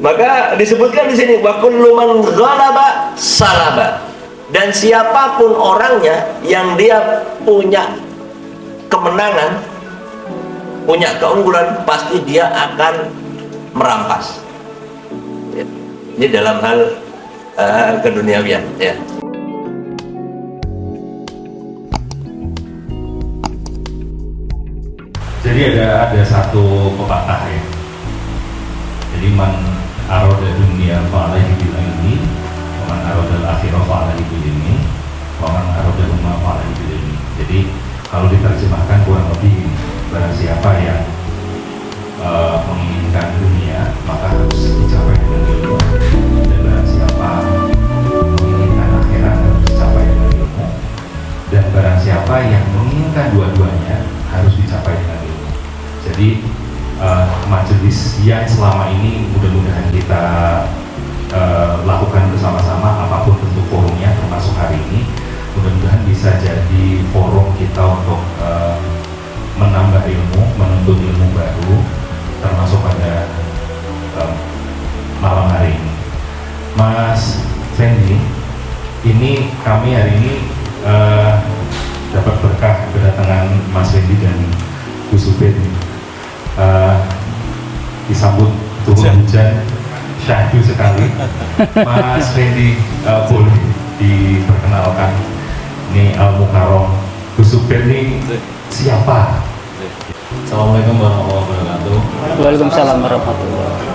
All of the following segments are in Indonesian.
Maka disebutkan di sini wa kullu man ghalaba salaba. Dan siapapun orangnya yang dia punya kemenangan, punya keunggulan, pasti dia akan merampas. Ini dalam hal keduniawian, ya. Jadi ada satu pepatah ya. Jadi man aroda dunia fa'alaihi bil ilmi, wa man aroda al-akhirah fa'alaihi bil ilmi, wa man aroda umma fa'alaihi bil ilmi. Jadi kalau diterjemahkan kurang lebih barang siapa yang menginginkan dunia maka harus dicapai dengan ilmu, dan barang siapa menginginkan akhirat harus dicapai dengan ilmu, dan barang siapa yang menginginkan dua-duanya harus dicapai dengan ilmu. Jadi majelis yang selama ini mudah-mudahan kita lakukan bersama-sama, apapun bentuk forumnya termasuk hari ini, mudah-mudahan bisa jadi forum kita untuk menambah ilmu, menuntut ilmu baru, termasuk pada malam hari ini. Mas Fendi, ini kami hari ini dapat berkah kedatangan Mas Fendi dan Gus Ubed, disambut turun hujan syahdu sekali. Mas Fendi, boleh diperkenalkan, ini Al Mukarram Gus Ubed ini siapa? Assalamualaikum warahmatullahi wabarakatuh. Waalaikumsalam warahmatullahi wabarakatuh.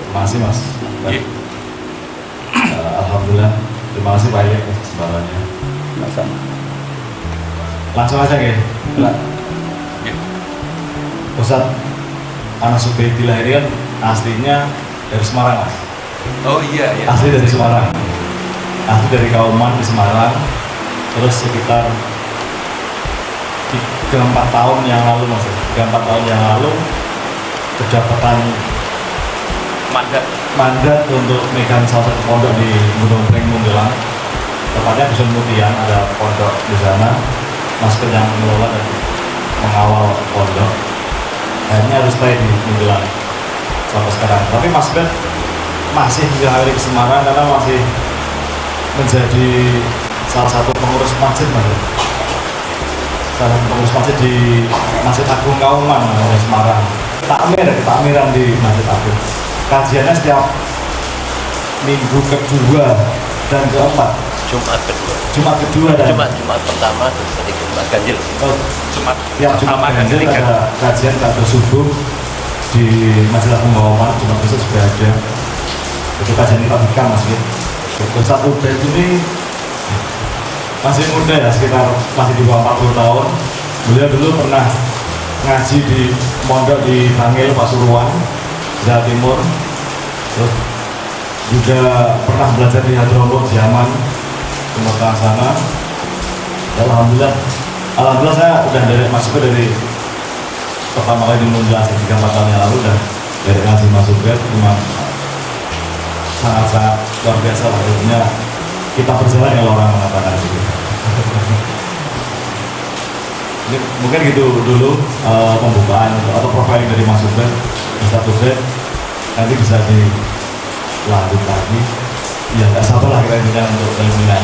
Terima kasih Mas. Alhamdulillah. Terima kasih Pak Yek atas kesempatannya. Sama-sama. Langsung aja ya. Ustadz Anas Ubaidillah ini kan aslinya dari Semarang Mas. Oh iya, iya. Asli dari Semarang. Asli dari Kauman di Semarang. Terus sekitar 3-4 tahun yang lalu Mas. 3-4 tahun yang lalu kedapatan mandat untuk megang salah satu pondok di Gunung Preng Mundelang, tepatnya Dusun Mutian. Ada pondok di sana, Mas Ben yang mengelola dan mengawal pondok. Akhirnya harus stay di Mundelang sampai sekarang. Tapi Mas Ben masih mengalir ke Semarang karena masih menjadi salah satu pengurus masjid Mas. Salah satu pengurus masjid di Masjid Agung Kauman di Semarang. Takmiran di Masjid Agung. Kajiannya setiap minggu kedua dan keempat. Jumat kedua. Jumat pertama terus ketiga Jumat ganjil. Oh, tiap Jumat ganjil ada kajian pada subuh di Masjid Agung Kauman. Jumat besok sudah ada. Itu kajian ini pastikan Mas. Ustadz Ubed ini masih muda ya, sekitar masih di bawah 40 tahun. Beliau dulu pernah ngaji di pondok di Bangil, Pasuruan, Jawa Timur. Terus juga pernah belajar di Hadromo, Yaman, Timur Tengah sana. Alhamdulillah saya udah masuk dari pertama kali di Mundelang 3-4 tahun yang lalu, dan dari ngaji masuk ke memang sangat-sangat luar biasa lah. Artinya kita berjalan kalau orang mengatakan gitu. Ini mungkin gitu dulu pembukaan atau profiling dari Mas Ubed, Ustadz Ubed. Nanti bisa dilanjut lagi. Ya nggak sabar lah kita intinya untuk keliminan.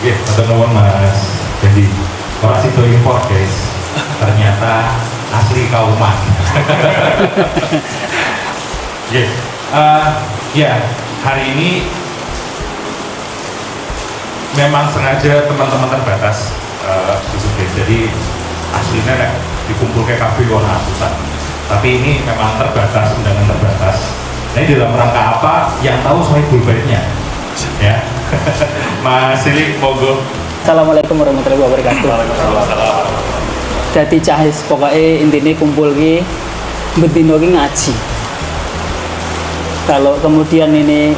Oke, teman-teman Mas Jadi orang situ import guys, ternyata asli Kauman. Ya, hari ini memang sengaja teman-teman terbatas, jadi aslinya dikumpul ke KB warna asutan, tapi ini memang terbatas, undangan terbatas. Nah, ini dalam rangka apa? Yang tahu soal bulbaitnya, ya. Mas Sili, monggo. Assalamualaikum warahmatullahi wabarakatuh. Jadi cahis pokoknya intinya kumpul ki bedino ki ngaji. Kalau kemudian ini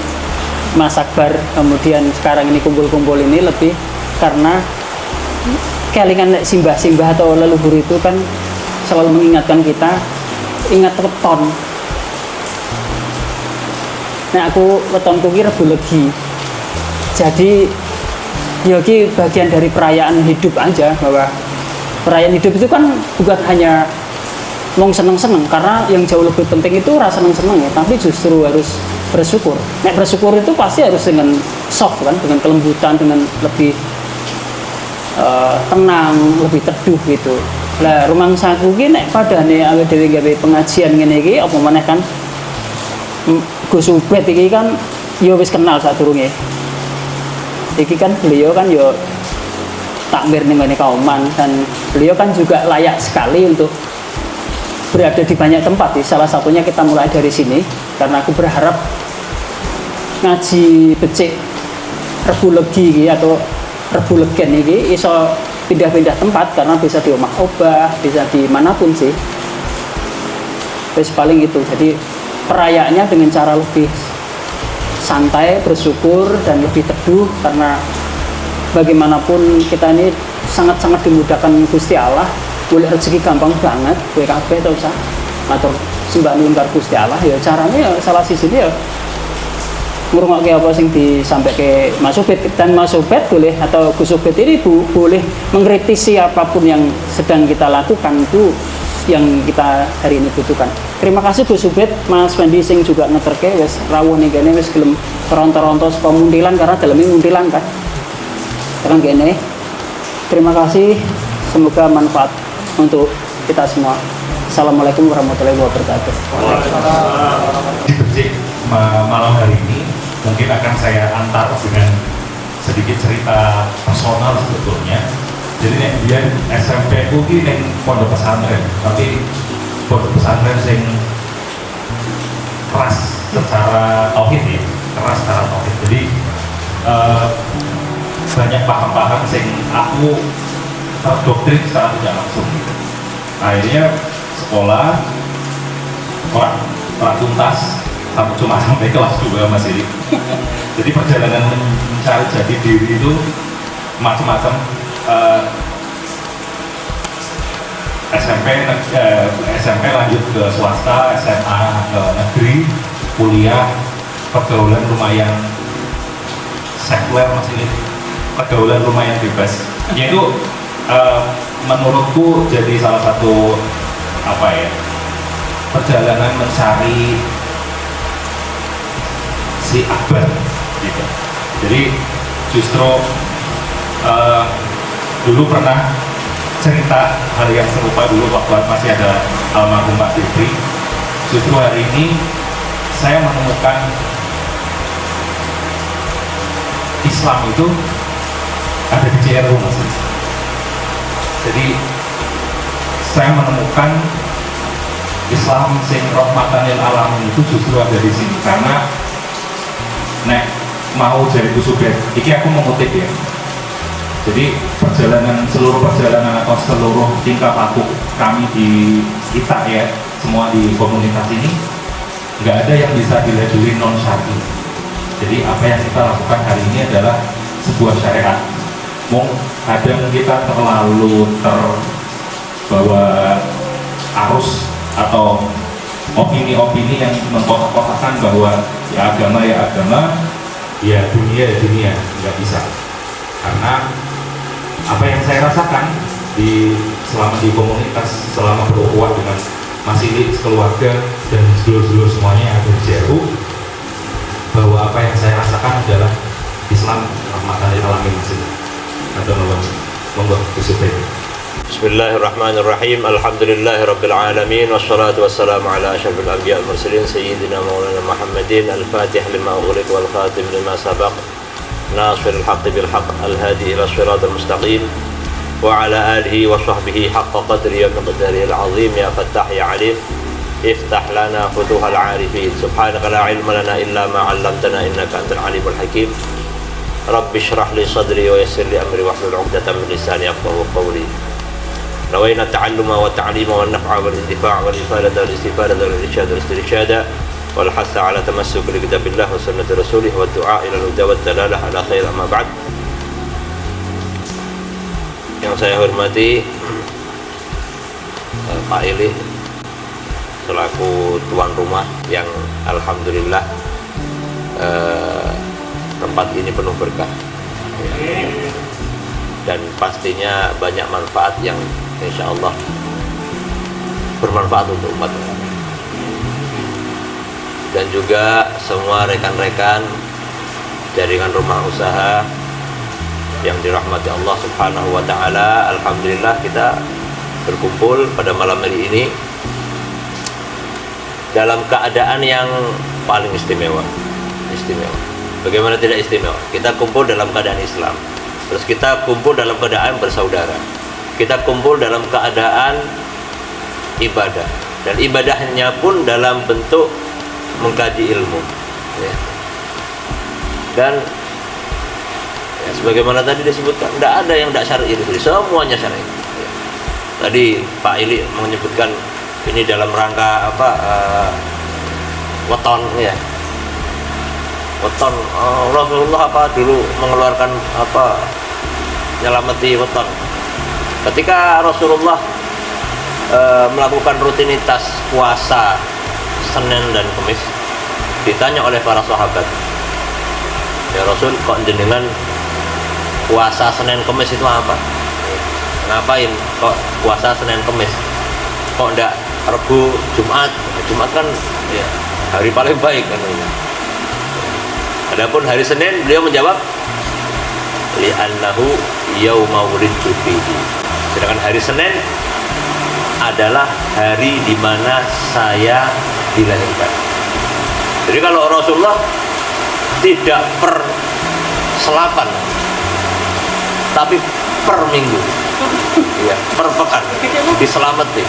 Mas Akbar, kemudian sekarang ini kumpul-kumpul ini lebih karena kelingan simbah-simbah atau leluhur itu kan selalu mengingatkan kita ingat weton. Nah aku wetonku ki Rebo Legi. Jadi yogi bagian dari perayaan hidup aja, bahwa perayaan hidup itu kan bukan hanya mau seneng-seneng, karena yang jauh lebih penting itu rasa seneng-seneng ya, tapi justru harus bersyukur. Nek bersyukur itu pasti harus dengan soft kan, dengan kelembutan, dengan lebih tenang, lebih teduh gitu. Lah rumangsaku ki nek padane awake dhewe gawe pengajian ngene iki apa meneh kan Gus Ubed iki kan ya wis kenal sadurunge. Iki kan beliau kan ya takmir ning ngene kauman, dan beliau kan juga layak sekali untuk berada di banyak tempat. Salah satunya kita mulai dari sini, karena aku berharap ngaji becik Rebu Legi atau Rebu Legen ini iso pindah-pindah tempat, karena bisa di Omah Obah, bisa di manapun sih. Terus paling itu, jadi perayaannya dengan cara lebih santai, bersyukur, dan lebih teduh, karena bagaimanapun kita ini sangat-sangat dimudahkan Gusti Allah. Boleh rezeki gampang banget, gue kabeh tau usah matur sembah nuwun karo Gusti Allah. Ya caranya ya salah sisine ya ngrungokke apa sing disampaikan Mas Ubed, dan Mas Ubed boleh atau Gus Ubed ini boleh mengkritisi apapun yang sedang kita lakukan, itu yang kita hari ini butuhkan. Terima kasih Gus Ubed, Mas Fendi sing juga ngeterke wis rawuh ning kene, wis gelem ronto-ronto saka muntilan, karena dalamnya muntilan kan. Terang kene. Terima kasih, semoga manfaat untuk kita semua. Assalamualaikum warahmatullahi wabarakatuh. Di Becik malam hari ini mungkin akan saya antar dengan sedikit cerita personal sebetulnya. Jadi nek biyen SMP ku ki ning pondok pesantren, tapi pondok pesantren sing keras secara tauhid ya, keras secara tauhid. Jadi banyak paham-paham sing aku terdoktrin secara tidak langsung gitu. Akhirnya sekolah orang tuntas cuma sampai kelas 2 masih. Jadi perjalanan mencari jati diri itu macam-macam. SMP lanjut ke swasta, SMA ke negeri, kuliah, pergaulan lumayan sekuler, masih pergaulan lumayan bebas. Yaitu menurutku jadi salah satu apa ya, perjalanan mencari si akbar gitu. Jadi justru dulu pernah cerita hal yang serupa dulu waktu masih ada almarhum Pak Fitri. Justru hari ini saya menemukan Islam itu ada di CRU Mas. Jadi saya menemukan Islam sing rahmatan lil alamin itu justru ada di sini, karena nek mau jadi Gus Ubed, ini aku mengutip ya. Jadi seluruh perjalanan atau seluruh tingkah laku kami di kita ya, semua di komunitas ini nggak ada yang bisa dilabeli non syar'i. Jadi apa yang kita lakukan hari ini adalah sebuah syariat. Kadang kita terlalu terbawa arus atau opini-opini yang mengkotak-kotakan bahwa ya agama, ya dunia, nggak bisa. Karena apa yang saya rasakan selama di komunitas, selama berukhuwah dengan Mas Ili, keluarga, dan sedulur-sedulur semuanya yang ada di CRU, bahwa apa yang saya rasakan adalah Islam rahmatan lil alamin. Monggo Gus Ubed. Bismillahirrahmanirrahim. Alhamdulillahirabbil alamin wassalatu wassalamu ala asyrafil anbiya'i wal mursalin sayyidina maulana Muhammadin al-fatih lima ughliq wal khatim lima sabaq nasiril haqqi bil haqq al-hadi ila shiratal mustaqim wa ala alihi wa sahbihi haqqa qadri wa miqdarihi al-azim. Ya Fattah ya Alim, iftah lana futuhal arifin, subhanaka la ilma lana illa ma 'allamtana innaka antal alimul hakim. Rabbi shrah li sadri wa yassir li amri wahlul 'uqdatam min lisani yafqahu qawli. Nawayna ta'alluma wa ta'lima wa naf'a wal intifa' wal ifadata wal istifadata wal irsyad wal istirsyada wal hasa ala tamassuk li kitabillah wa sunnati rasulih wa du'a ila al-huda wa dalalah ala khair. Amma ba'd. Yang saya hormati Pak Ili selaku tuan rumah yang alhamdulillah tempat ini penuh berkah dan pastinya banyak manfaat yang insya Allah bermanfaat untuk umat. Dan juga semua rekan-rekan jaringan rumah usaha yang dirahmati Allah Subhanahu wa taala. Alhamdulillah kita berkumpul pada malam hari ini dalam keadaan yang paling istimewa. Bagaimana tidak istimewa? Kita kumpul dalam keadaan Islam. Terus kita kumpul dalam keadaan bersaudara. Kita kumpul dalam keadaan ibadah. Dan ibadahnya pun dalam bentuk mengkaji ilmu. Ya. Dan ya, sebagaimana tadi disebutkan, tidak ada yang tidak syar'i, semuanya syar'i. Ya. Tadi Pak Ili menyebutkan ini dalam rangka apa? Weton, ya. Weton, Rasulullah apa dulu mengeluarkan apa? Nyelamati weton. Ketika Rasulullah melakukan rutinitas puasa Senin dan Kamis, ditanya oleh para sahabat, ya Rasul, kok jenengan puasa Senin Kamis itu apa? Ngapain kok puasa Senin Kamis? Kok enggak Rabu Jumat? Jumat kan ya hari paling baik kan ini. Adapun hari Senin beliau menjawab li'annahu yauma wulidtu fihi. Sedangkan hari Senin adalah hari di mana saya dilahirkan. Jadi kalau Rasulullah tidak per selapan, tapi per minggu, ya, per pekan diselamati.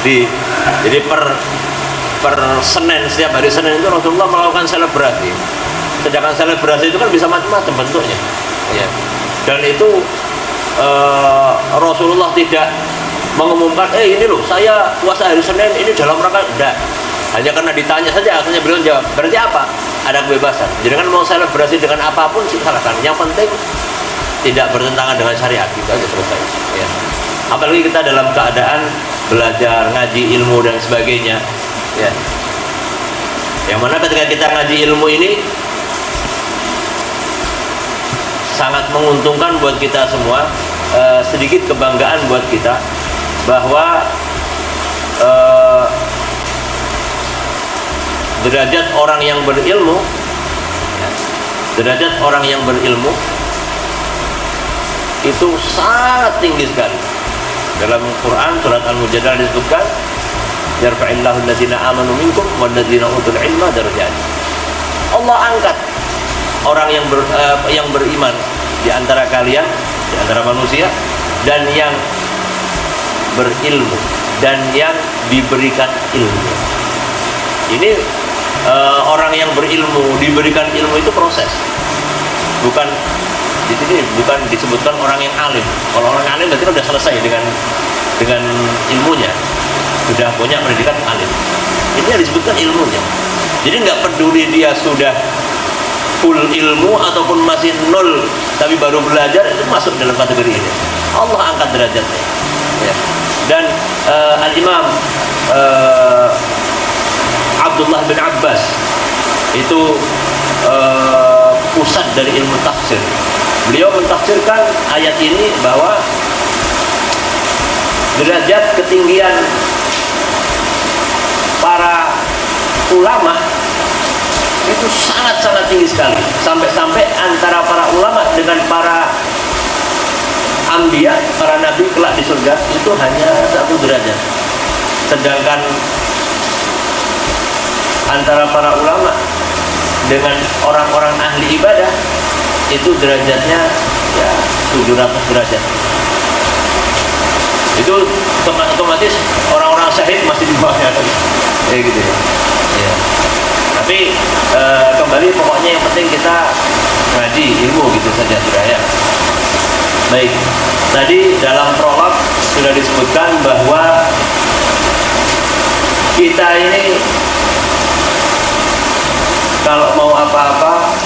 Jadi per Senin, setiap hari Senin itu Rasulullah melakukan selebrasi. Sedangkan selebrasi itu kan bisa macam-macam bentuknya, ya. Dan itu Rasulullah tidak mengumumkan, ini loh saya puasa hari Senin ini dalam rangka, enggak. Hanya karena ditanya saja, akhirnya beliau jawab. Berarti apa? Ada kebebasan. Jadi kan mau selebrasi dengan apapun silakan. Yang penting tidak bertentangan dengan syariat, itu aja selesai. Ya. Apalagi kita dalam keadaan belajar, ngaji ilmu dan sebagainya. Ya. Yang mana ketika kita ngaji ilmu ini sangat menguntungkan buat kita semua, sedikit kebanggaan buat kita bahwa derajat orang yang berilmu, derajat orang yang berilmu itu sangat tinggi sekali. Dalam Quran surat Al-Mujadalah disebutkan, yarfa'illahu alladziina aamanu minkum walladziina utul ilma darajat. Allah angkat orang yang beriman di antara kalian, di antara manusia, dan yang berilmu dan yang diberikan ilmu. Ini orang yang berilmu diberikan ilmu itu proses, bukan di sini bukan disebutkan orang yang alim. Kalau orang alim berarti sudah selesai dengan ilmunya, sudah punya pendidikan alim. Ini yang disebutkan ilmunya. Jadi nggak peduli dia sudah full ilmu ataupun masih nol tapi baru belajar, itu masuk dalam kategori ini. Allah angkat derajatnya. Ya. Dan Al-Imam Abdullah bin Abbas itu pusat dari ilmu tafsir. Beliau mentafsirkan ayat ini bahwa derajat ketinggian para ulama itu sangat-sangat tinggi sekali, sampai-sampai antara para ulama dengan para anbiya, para nabi kelak di surga itu hanya 1 derajat. Sedangkan antara para ulama dengan orang-orang ahli ibadah itu derajatnya ya 700 derajat. Itu otomatis orang-orang syahid masih di bawahnya tadi. Kayak gitu ya. Ya. Tapi kembali pokoknya yang penting kita ngaji ilmu gitu saja sudah ya. Baik. Tadi dalam prolog sudah disebutkan bahwa kita ini kalau mau apa-apa,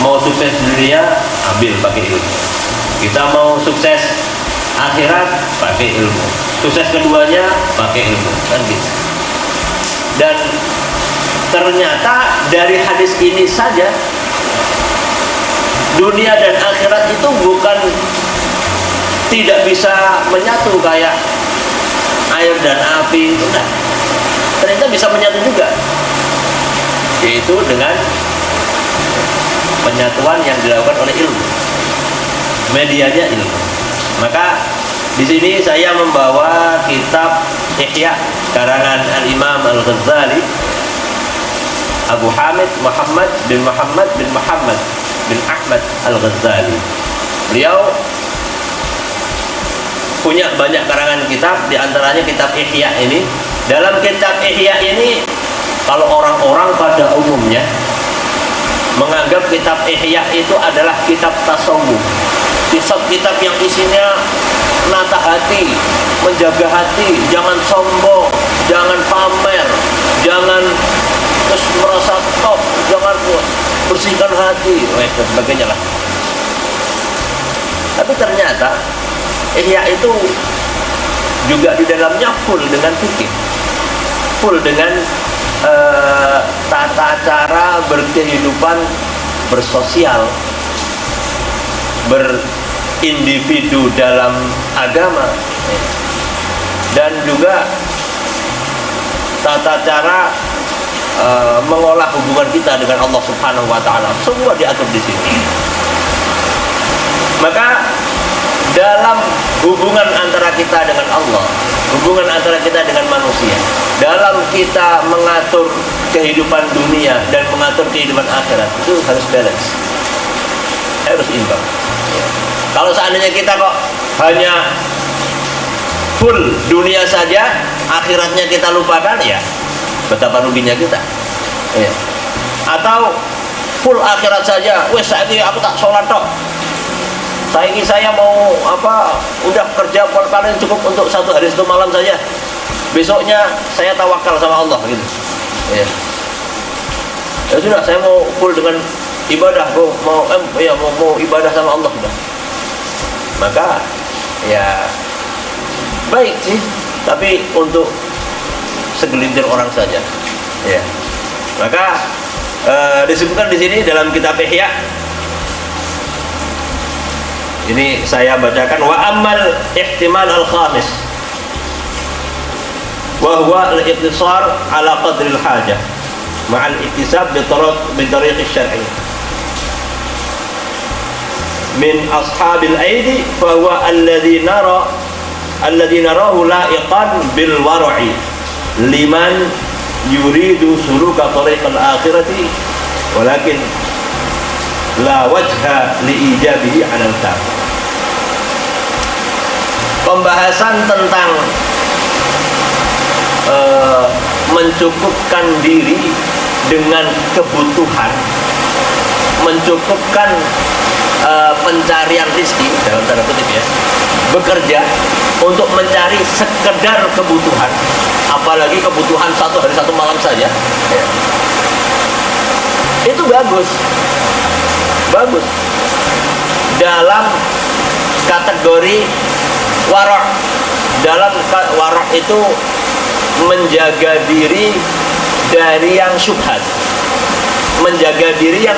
mau sukses di dunia, ambil pakai ilmu. Kita mau sukses akhirat, pakai ilmu. Sukses keduanya, pakai ilmu. Kan gitu. Dan ternyata dari hadis ini saja, dunia dan akhirat itu bukan tidak bisa menyatu kayak air dan api, enggak. Ternyata bisa menyatu juga, yaitu dengan penyatuan yang dilakukan oleh ilmu, medianya ilmu. Maka di sini saya membawa kitab Ihya karangan Al-Imam Al-Ghazali, Abu Hamid Muhammad bin Muhammad bin Muhammad bin Ahmad Al-Ghazali. Beliau punya banyak karangan kitab, diantaranya kitab Ihya ini. Dalam kitab Ihya ini, kalau orang-orang pada umumnya menganggap kitab Ihya itu adalah kitab tasawuf, kitab yang isinya menata hati, menjaga hati, jangan sombong, jangan pamer, jangan terus merasa top, jangan bersihkan hati, dan sebagainya lah. Tapi ternyata Ihya itu juga di dalamnya full dengan fikih, full dengan tata cara berkehidupan, bersosial, berindividu dalam agama, dan juga tata cara mengolah hubungan kita dengan Allah Subhanahu wa Ta'ala. Semua diatur di sini. Maka dalam hubungan antara kita dengan Allah, hubungan antara kita dengan manusia, dalam kita mengatur kehidupan dunia dan mengatur kehidupan akhirat, itu harus balance, harus imbang. Kalau seandainya kita kok hanya full dunia saja, akhiratnya kita lupakan, ya betapa ruginya kita. Ya. Atau full akhirat saja, wes saat ini aku tak sholat tok, saya mau udah kerja paling cukup untuk 1 hari 1 malam saja, besoknya saya tawakal sama Allah gitu. Ya. Ya sudah, saya mau full dengan ibadah, mau ibadah sama Allah sudah. Maka ya baik sih, tapi untuk segelintir orang saja. Ya. Maka disebutkan di sini dalam kitab Ihya. Ini saya bacakan, wa ammal ihtimal al-khamis wa huwa al-iqtisar ala qadri al-hajah ma'al iktisab bi tariq asy-syar'i min ashabil aidi fa huwa alladhi narahu la'iqan bil war'i liman yuridu suluka tariq al-akhirati walakin la wajha li ijabihi 'ala al-tam. Pembahasan tentang mencukupkan diri dengan kebutuhan, mencukupkan pencarian rezeki dalam tanda kutip ya, bekerja untuk mencari sekedar kebutuhan, apalagi kebutuhan 1 hari 1 malam saja ya. Itu bagus dalam kategori warok. Dalam warok itu menjaga diri dari yang syubhat, menjaga diri yang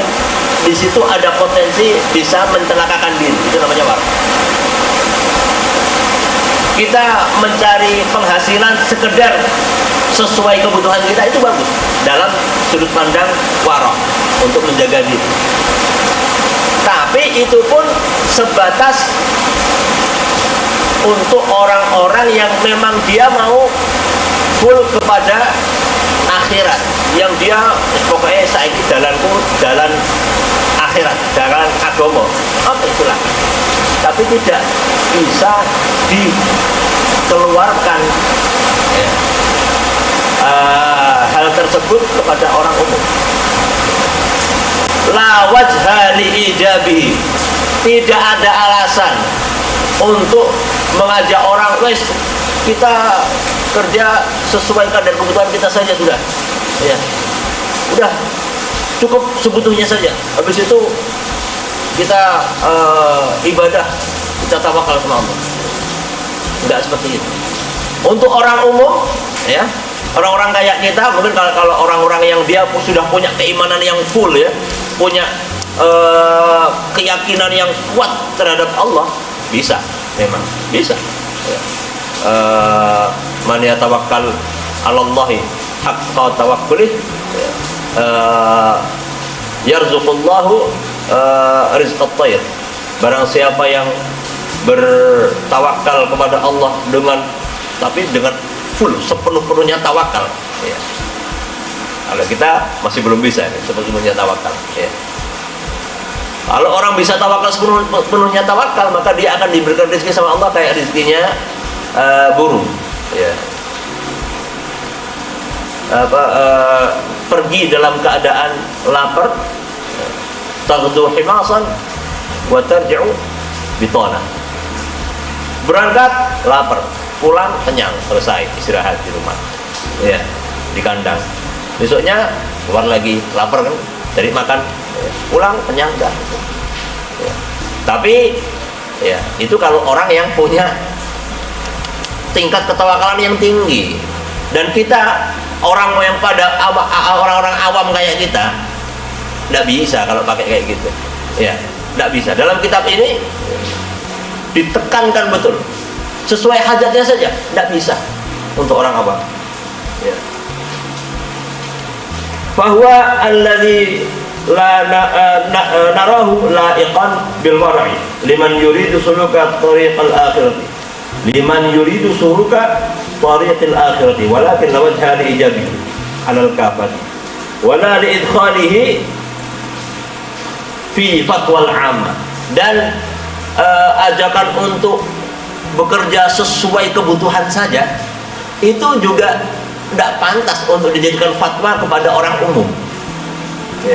di situ ada potensi bisa mencelakakan diri, itu namanya warok. Kita mencari penghasilan sekedar sesuai kebutuhan kita, itu bagus dalam sudut pandang warok, untuk menjaga diri. Tapi itu pun sebatas untuk orang-orang yang memang dia mau full kepada akhirat, yang dia pokoknya saiki jalanku jalan akhirat, jalan agama, apa itulah. Tapi tidak bisa dikeluarkan ya, hal tersebut kepada orang umum. La wajha li ijabihi, tidak ada alasan untuk mengajak orang, wes kita kerja sesuai kadar kebutuhan kita saja sudah, ya, udah cukup sebutuhnya saja. Habis itu kita ibadah, kita tawakal sama Allah. Enggak seperti itu. Untuk orang umum, ya, orang-orang kayak kita, mungkin kalau orang-orang yang dia sudah punya keimanan yang full ya, punya keyakinan yang kuat terhadap Allah, bisa, memang bisa ya. man yatawakkal 'ala Allahi haqqa tawakkuli yarzuqullahu rizqat tayr. Barang siapa yang bertawakal kepada Allah dengan full, sepenuh-penuhnya tawakal, ya. Kalau kita masih belum bisa sepenuhnya tawakal, ya. Kalau orang bisa tawakal sepenuhnya tawakal, maka dia akan diberikan rezeki sama Allah kayak rezekinya burung, ya. Pergi dalam keadaan lapar, taghdu himasan wa tarji'u bitana. Berangkat lapar, pulang kenyang, selesai istirahat di rumah, ya, di kandang. Besoknya keluar lagi lapar kan, cari makan, ya, pulang kenyang dah, ya. Tapi ya itu kalau orang yang punya tingkat ketawakalan yang tinggi. Dan kita orang yang pada orang-orang awam kayak kita tidak bisa kalau pakai kayak gitu, ya, tidak bisa. Dalam kitab ini ditekankan betul, sesuai hajatnya saja, tidak bisa untuk orang awam, ya. Bahwa alladzi la narahu la'iqan bil wara'i liman yuridu suluka tariqal akhirati liman yuridu suluka tariqil akhirati walakin la wajha li ijabi 'alal kafati wala li idkhalihi fi fatwal 'amma. Dan ajakan untuk bekerja sesuai kebutuhan saja itu juga tidak pantas untuk dijadikan fatwa kepada orang umum, ya.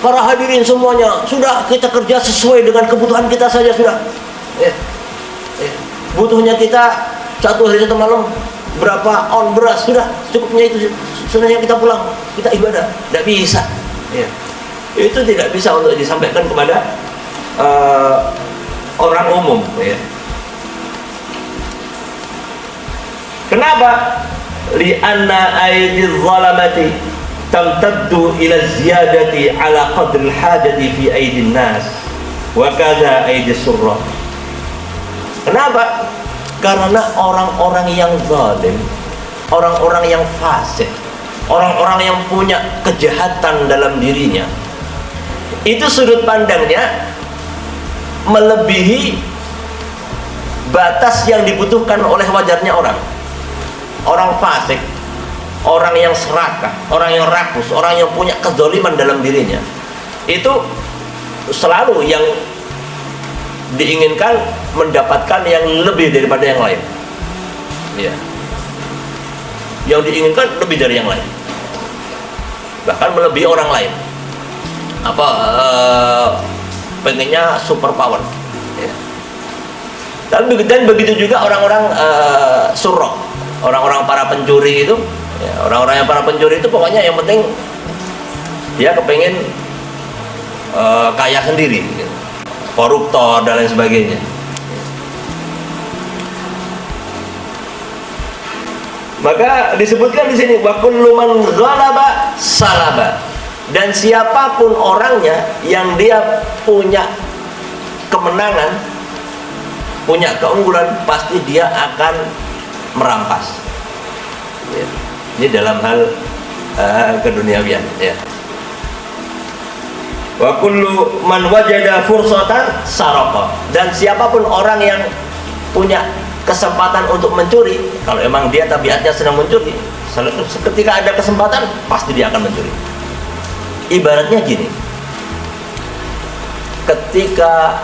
Para hadirin semuanya, sudah kita kerja sesuai dengan kebutuhan kita saja sudah, ya. Ya. Butuhnya kita satu hari satu malam berapa on beras, sudah cukupnya itu, sebenarnya kita pulang, kita ibadah. Tidak bisa, ya. Itu tidak bisa untuk disampaikan kepada orang umum, ya. Kenapa? Li'anna aydiz zalamati tamtaddu ila ziyadati ala qadril hajati fi aydin nas wa kadza aydis surrah. Kenapa? Karena orang-orang yang zalim, orang-orang yang fasik, orang-orang yang punya kejahatan dalam dirinya, itu sudut pandangnya melebihi batas yang dibutuhkan oleh wajarnya orang. Orang fasik, orang yang serakah, orang yang rakus, orang yang punya kezaliman dalam dirinya, itu selalu yang diinginkan mendapatkan yang lebih daripada yang lain, ya. Yang diinginkan lebih dari yang lain, bahkan melebihi orang lain. Pengennya super power, ya. Dan begitu juga orang-orang surrok, orang-orang para pencuri itu, ya, orang-orang yang para pencuri itu pokoknya yang penting dia kepengen kaya sendiri, gitu. Koruptor dan lain sebagainya. Maka disebutkan di sini wa kullu man ghalaba salaba. Dan siapapun orangnya yang dia punya kemenangan, punya keunggulan, pasti dia akan merampas, ya. Ini dalam hal keduniawian, ya. Wa kullu man wajada fursatan saraqa. Dan siapapun orang yang punya kesempatan untuk mencuri, kalau emang dia tabiatnya sedang mencuri, ketika ada kesempatan pasti dia akan mencuri. Ibaratnya gini, ketika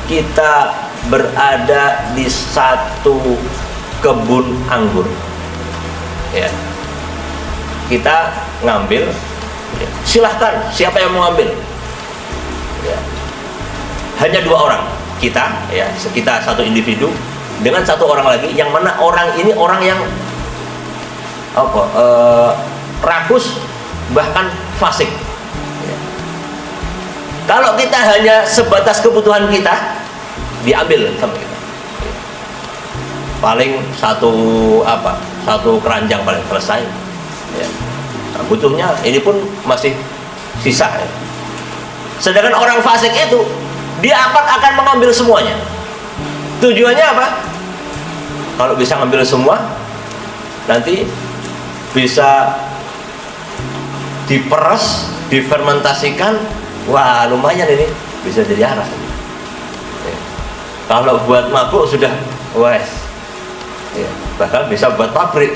kita berada di satu kebun anggur, ya, kita ngambil, ya, silahkan siapa yang mau ngambil, ya. Hanya dua orang, kita, ya, kita satu individu dengan satu orang lagi, yang mana orang ini orang yang rakus, bahkan fasik, ya. Kalau kita hanya sebatas kebutuhan kita, diambil sama kita, paling satu keranjang paling selesai, ya. Nah, butuhnya ini pun masih sisa, ya. Sedangkan orang fasik itu dia akan mengambil semuanya, Tujuannya apa? Kalau bisa ngambil semua, nanti bisa diperes, difermentasikan, wah lumayan ini, bisa jadi arak. Kalau buat mabuk sudah wes, ya, bahkan bisa buat pabrik.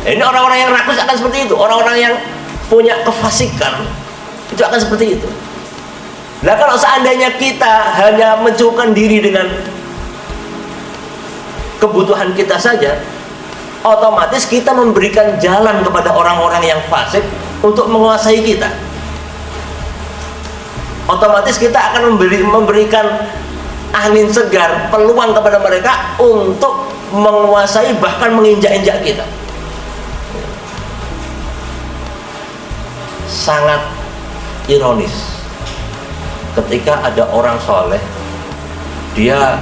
Ini orang-orang yang rakus akan seperti itu, orang-orang yang punya kefasikan itu akan seperti itu. Nah kalau seandainya kita hanya mencukupkan diri dengan kebutuhan kita saja, otomatis kita memberikan jalan kepada orang-orang yang fasik untuk menguasai kita. Otomatis kita akan memberikan angin segar, peluang kepada mereka untuk menguasai bahkan menginjak-injak kita. Sangat ironis ketika ada orang soleh, dia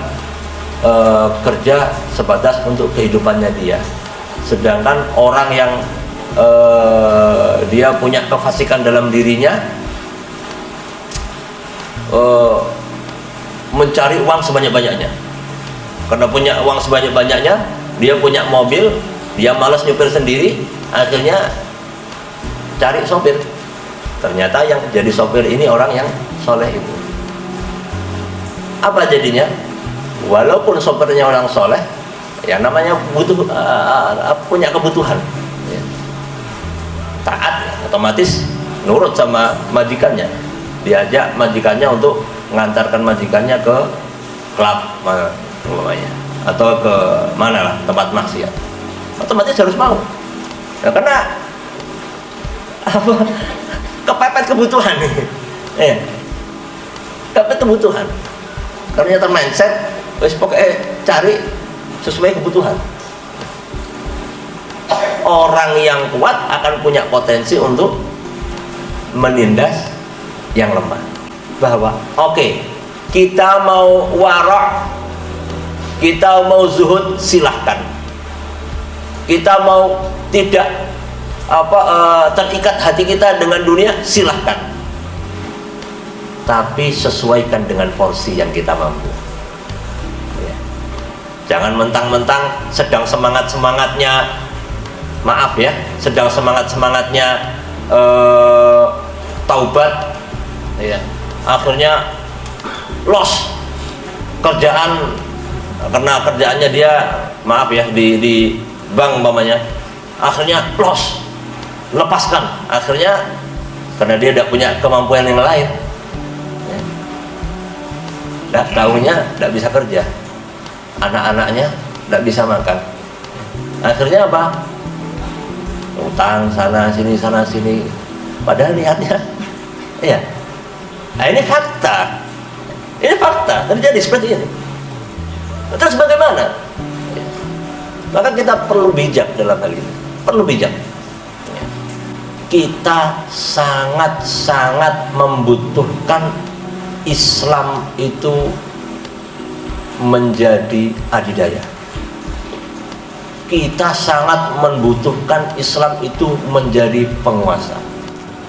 kerja sebatas untuk kehidupannya dia, sedangkan orang yang dia punya kefasikan dalam dirinya mencari uang sebanyak-banyaknya. Karena punya uang sebanyak-banyaknya, dia punya mobil, dia malas nyupir sendiri, akhirnya cari sopir. Ternyata yang jadi sopir ini orang yang soleh itu. Apa jadinya? Walaupun sopirnya orang soleh, ya namanya butuh punya kebutuhan, ya. Taat, ya, otomatis nurut sama majikannya. Diajak majikannya untuk mengantarkan majikannya ke klub namanya, atau ke mana lah tempat maksiat, otomatis harus mau. Ya, karena apa? Kepepet kebutuhan nih, kepepet kebutuhan. Karena mindset, wes pokoknya cari sesuai kebutuhan. Orang yang kuat akan punya potensi untuk menindas yang lemah. Bahwa oke, kita mau warok, kita mau zuhud, silahkan. Kita mau tidak terikat hati kita dengan dunia, silahkan. Tapi sesuaikan dengan porsi yang kita mampu, ya. Jangan mentang-mentang sedang semangat-semangatnya, maaf ya, sedang semangat-semangatnya taubat, ya, akhirnya loss kerjaan, karena kerjaannya dia, maaf ya, di bank umpamanya, akhirnya loss, lepaskan, akhirnya karena dia tidak punya kemampuan yang lain, ya. Tahunya tidak bisa kerja, anak-anaknya tidak bisa makan, akhirnya apa? Utang sana sini, padahal niatnya, ya. Nah, ini fakta terjadi seperti ini. Terus bagaimana? Maka kita perlu bijak dalam hal ini, perlu bijak. Kita sangat-sangat membutuhkan Islam itu menjadi adidaya. Kita sangat membutuhkan Islam itu menjadi penguasa.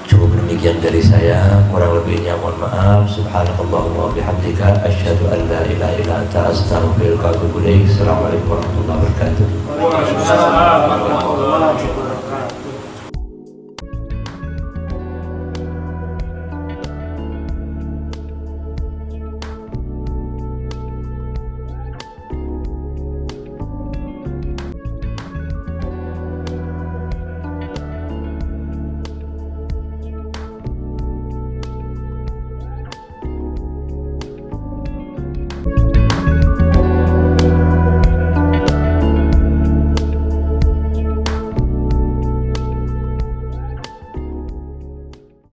Cukup demikian dari saya, kurang lebihnya mohon maaf. Subhanakallahumma wa bihamdika asyhadu an la ilaha illa anta astaghfiruka wa atubu ilaik. Assalamualaikum warahmatullahi wabarakatuh. Waalaikumsalam warahmatullahi wabarakatuh.